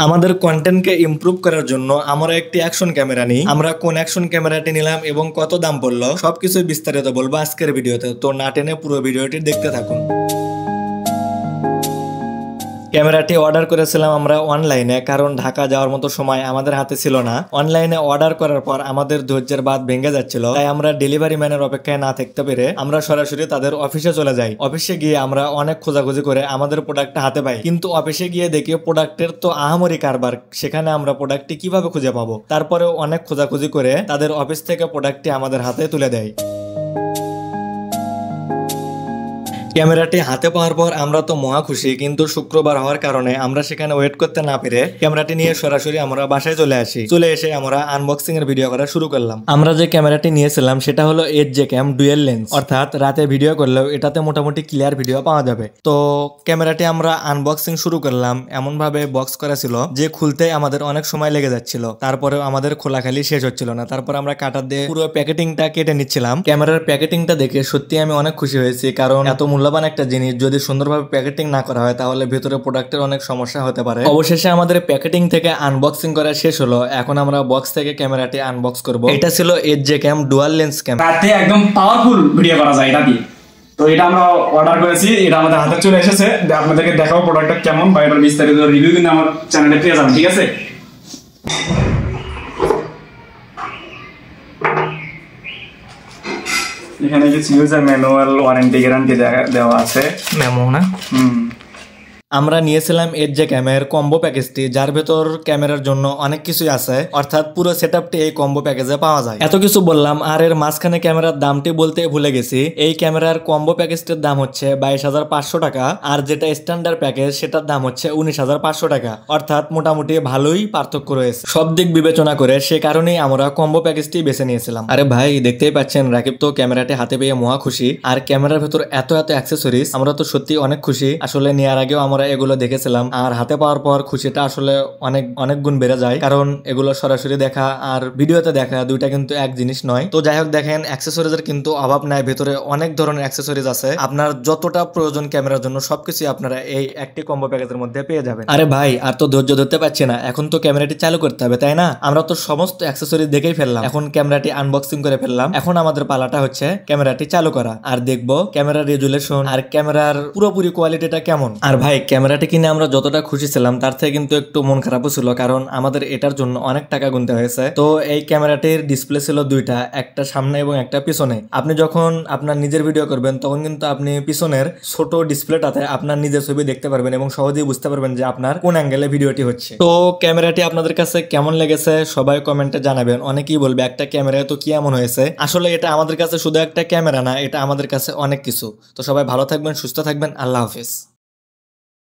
আমাদের কন্টেন্টকে ইমপ্রুভ করার জন্য আমরা একটি অ্যাকশন ক্যামেরা নিই। আমরা কোন অ্যাকশন ক্যামেরাটি নিলাম এবং কত দাম পড়লো সবকিছু বিস্তারিত বলবো আজকের ভিডিওতে, তো না টেনে পুরো ভিডিওটি দেখতে থাকুন। ক্যামেরাটি অর্ডার করেছিলাম আমরা অনলাইনে, কারণ ঢাকা যাওয়ার মতো সময় আমাদের হাতে ছিল না। অনলাইনে অর্ডার করার পর আমাদের ধৈর্যের বাঁধ ভেঙে যাচ্ছিল, তাই আমরা ডেলিভারি ম্যানের অপেক্ষায় না থাকতে পেরে আমরা সরাসরি তাদের অফিসে চলে যাই। অফিসে গিয়ে আমরা অনেক খোঁজাখুঁজি করে আমাদের প্রোডাক্টটা হাতে পাই, কিন্তু অফিসে গিয়ে দেখি প্রোডাক্টের তো আহামরি কারবার, সেখানে আমরা প্রোডাক্টটি কিভাবে খুঁজে পাবো। তারপরে অনেক খোঁজাখুঁজি করে তাদের অফিস থেকে প্রোডাক্টটি আমাদের হাতে তুলে দেয়। ক্যামেরাটি হাতে পাওয়ার পর আমরা তো মহা খুশি, কিন্তু শুক্রবার হওয়ার কারণে আমরা সেখানে ওয়েট করতে না পেরে ক্যামেরাটি নিয়ে সরাসরি আমরা বাসায় চলে আসি। চলে এসে আমরা আনবক্সিং এর ভিডিও করা শুরু করলাম। আমরা যে ক্যামেরাটি নিয়েছিলাম সেটা হলো এইচজে ক্যাম ডুয়েল লেন্স, অর্থাৎ রাতে ভিডিও করলেও এটাতে মোটামুটি ক্লিয়ার ভিডিও পাওয়া যাবে। তো ক্যামেরাটি আমরা আনবক্সিং শুরু করলাম। এমন ভাবে বক্স করা ছিল যে খুলতে আমাদের অনেক সময় লেগে যাচ্ছিল, তারপরেও আমাদের খোলাখালি শেষ হচ্ছিল না। তারপর আমরা কাটার দিয়ে পুরো প্যাকেটিংটা কেটে নিচ্ছিলাম। ক্যামেরার প্যাকেটিংটা দেখে সত্যি আমি অনেক খুশি হয়েছি, কারণ এত মূল্যবান একটা জিনিস যদি সুন্দরভাবে প্যাকেটিং না করা হয় তাহলে ভেতরে প্রোডাক্টের অনেক সমস্যা হতে পারে। অবশেষে আমাদের প্যাকেটিং থেকে আনবক্সিং করা শেষ হলো। এখন আমরা বক্স থেকে ক্যামেরাটি আনবক্স করব। এটা ছিল এইচজে ক্যাম ডুয়াল লেন্স ক্যামেরা। রাতে একদম পাওয়ারফুল ভিডিও করা যায় এটা দিয়ে। তো এটা আমরা অর্ডার করেছি, এটা আমাদের হাতে চলে এসেছে। আপনাদেরকে দেখাবো প্রোডাক্টটা কেমন বা এটার বিস্তারিত রিভিউ কিন্তু আমার চ্যানেলে পেয়ে যাবেন, ঠিক আছে? এখানে কিছু ইউজার ম্যানুয়াল, ওয়ারেন্টি গ্যারান্টি দেওয়া আছে। মেমো না? আমরা নিয়েছিলাম এইচজে ক্যামেরার কম্বো প্যাকেজটি, যার ভেতর ক্যামেরার জন্য অনেক কিছুই আছে, অর্থাৎ পুরো সেটআপটি এই কম্বো প্যাকেজে পাওয়া যায়। এত কিছু বললাম আর এর মাঝখানে ক্যামেরার দামটি বলতে ভুলে গেছি। এই ক্যামেরার কম্বো প্যাকেজটির দাম হচ্ছে 22,500 টাকা, আর যেটা স্ট্যান্ডার্ড প্যাকেজ সেটার দাম হচ্ছে 19,500 টাকা, অর্থাৎ মোটামুটি ভালোই পার্থক্য রয়েছে সব দিক বিবেচনা করে। সে কারণেই আমরা কম্বো প্যাকেজটি বেছে নিয়েছিলাম। আরে ভাই, দেখতেই পাচ্ছেন রাকিব তো ক্যামেরাটি হাতে পেয়ে মহা খুশি, আর ক্যামেরার ভেতর এত এত অ্যাক্সেসরিজ, আমরা তো সত্যি অনেক খুশি। আসলে নেওয়ার আগেও আমরা এগুলো দেখেছিলাম, আর হাতে পাওয়ার পর খুশিটা আসলে অনেক অনেক গুণ বেড়ে যায়, কারণ এগুলো সরাসরি দেখা আর ভিডিওতে দেখা দুইটা কিন্তু এক জিনিস নয়। তো যাই হোক, দেখেন অ্যাক্সেসরিজের কিন্তু অভাব নাই, ভেতরে অনেক ধরনের অ্যাক্সেসরিজ আছে। আপনার যতটা প্রয়োজন ক্যামেরার জন্য সবকিছু আপনারা এই একটি কম্বো প্যাকেজের মধ্যে পেয়ে যাবেন। আরে ভাই, আর তো ধৈর্য ধরতে পারছি না, এখন তো ক্যামেরাটি চালু করতে হবে, তাই না? আমরা তো সমস্ত অ্যাক্সেসরিজ দেখেই ফেললাম, এখন ক্যামেরাটি আনবক্সিং করে ফেললাম। এখন আমাদের পালাটা হচ্ছে ক্যামেরাটি চালু করা, আর দেখবো ক্যামেরার রেজুলেশন আর ক্যামেরার পুরোপুরি কোয়ালিটিটা কেমন। আর ভাই, ক্যামেরাটি কিনে আমরা যতটা খুশি ছিলাম তার থেকে কিন্তু একটু মন খারাপও ছিল, কারণ আমাদের এটার জন্য অনেক টাকা গুনতে হয়েছে। তো এই ক্যামেরাটির ডিসপ্লে ছিল দুইটা, একটা সামনে এবং একটা পিছনে। আপনি যখন আপনার নিজের ভিডিও করবেন তখন কিন্তু আপনি পিছনের ছোট ডিসপ্লেটাতে আপনার নিজের ছবি দেখতে পারবেন এবং সহজেই বুঝতে পারবেন যে আপনার কোন অ্যাঙ্গেলে ভিডিওটি হচ্ছে। তো ক্যামেরাটি আপনাদের কাছে কেমন লেগেছে সবাই কমেন্টে জানাবেন। অনেকেই বলবে একটা ক্যামেরায় তো কি এমন হয়েছে। আসলে এটা আমাদের কাছে শুধু একটা ক্যামেরা না, এটা আমাদের কাছে অনেক কিছু। তো সবাই ভালো থাকবেন, সুস্থ থাকবেন, আল্লাহ হাফেজ।